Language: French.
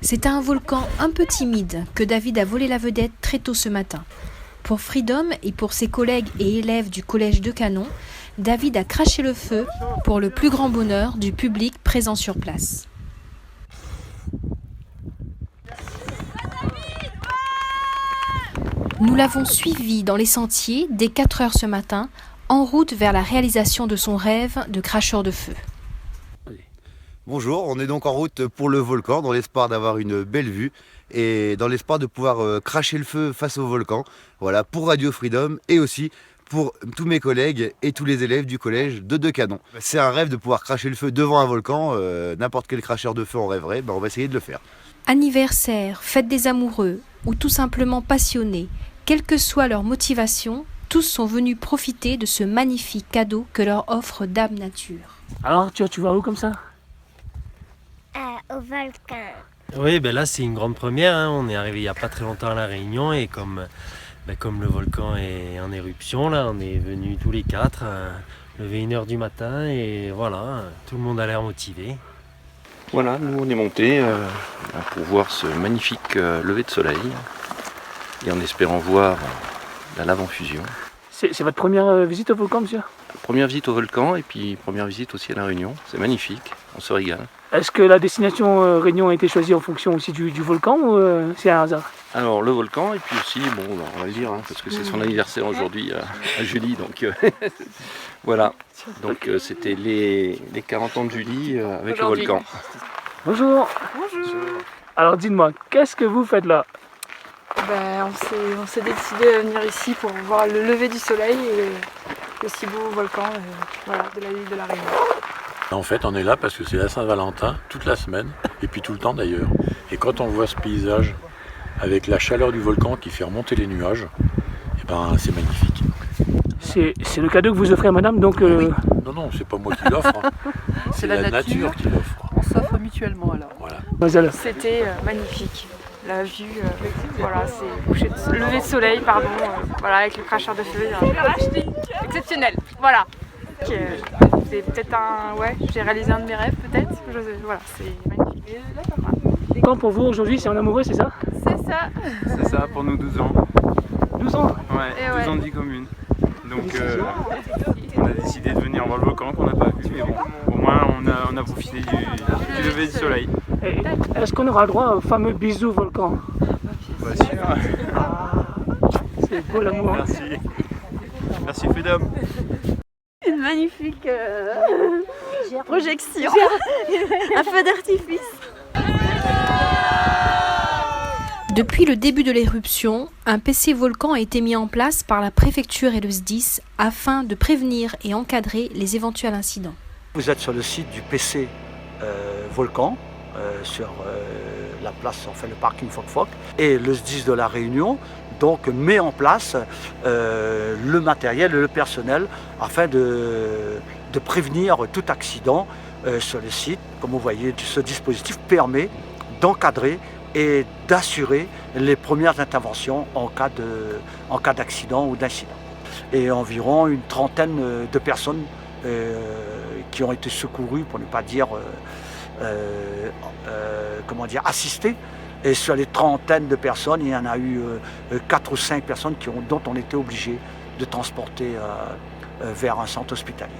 C'est à un volcan un peu timide que David a volé la vedette très tôt ce matin. Pour Freedom et pour ses collègues et élèves du collège de Canon, David a craché le feu pour le plus grand bonheur du public présent sur place. Nous l'avons suivi dans les sentiers dès 4 heures ce matin, en route vers la réalisation de son rêve de cracheur de feu. Bonjour, on est donc en route pour le volcan dans l'espoir d'avoir une belle vue et dans l'espoir de pouvoir cracher le feu face au volcan. Voilà, pour Radio Freedom et aussi pour tous mes collègues et tous les élèves du collège de Canon. C'est un rêve de pouvoir cracher le feu devant un volcan, n'importe quel cracheur de feu en rêverait, on va essayer de le faire. Anniversaire, fête des amoureux ou tout simplement passionnés, quelle que soit leur motivation, tous sont venus profiter de ce magnifique cadeau que leur offre Dame Nature. Alors tu vas où comme ça ? Au volcan. Oui, là c'est une grande première, hein. On est arrivé il n'y a pas très longtemps à La Réunion et comme le volcan est en éruption, là, on est venus tous les quatre, lever 1h du matin et voilà, tout le monde a l'air motivé. Voilà, nous on est montés pour voir ce magnifique lever de soleil et en espérant voir la lave en fusion. C'est votre première visite au volcan, monsieur ? Première visite au volcan et puis première visite aussi à La Réunion, c'est magnifique, on se régale. Est-ce que la destination Réunion a été choisie en fonction aussi du volcan ou c'est un hasard ? Alors le volcan et puis aussi, on va le dire, parce que c'est son anniversaire aujourd'hui à Julie, donc voilà. Donc c'était les 40 ans de Julie avec le volcan. Bonjour. Bonjour. Alors dites-moi, qu'est-ce que vous faites là ? On s'est décidé à venir ici pour voir le lever du soleil et le si beau volcan de la ville de La Réunion. En fait, on est là parce que c'est la Saint-Valentin, toute la semaine, et puis tout le temps d'ailleurs. Et quand on voit ce paysage, avec la chaleur du volcan qui fait remonter les nuages, c'est magnifique. C'est le cadeau que vous offrez à madame, donc... Oui. Non, c'est pas moi qui l'offre. C'est la nature qui l'offre. On s'offre mutuellement alors. Voilà. C'était magnifique. La vue, c'est lever de soleil, avec le cracheur de feu. Exceptionnel, voilà. C'est peut-être j'ai réalisé un de mes rêves peut-être. C'est magnifique. Quand pour vous aujourd'hui c'est en amoureux, c'est ça ? C'est ça. C'est ça, pour nous 12 ans. 12 ans ? Ouais, 12 ans de vie commune. Donc on a décidé de venir voir le volcan qu'on n'a pas vu, mais bon, au moins on a profité du lever du soleil. Est-ce qu'on aura droit au fameux bisou volcan ? Bien sûr. C'est beau l'amour. Merci Freedom. Une magnifique projection, un feu d'artifice. Depuis le début de l'éruption, un PC volcan a été mis en place par la préfecture et le SDIS afin de prévenir et encadrer les éventuels incidents. Vous êtes sur le site du PC volcan, sur la place, le parking Foc-Foc, et le SDIS de La Réunion donc met en place le matériel et le personnel afin de prévenir tout accident sur le site. Comme vous voyez, ce dispositif permet d'encadrer et d'assurer les premières interventions en cas d'accident ou d'incident. Et environ une trentaine de personnes qui ont été secourues, pour ne pas dire assistées. Et sur les trentaines de personnes, il y en a eu 4 ou 5 personnes dont on était obligé de transporter vers un centre hospitalier.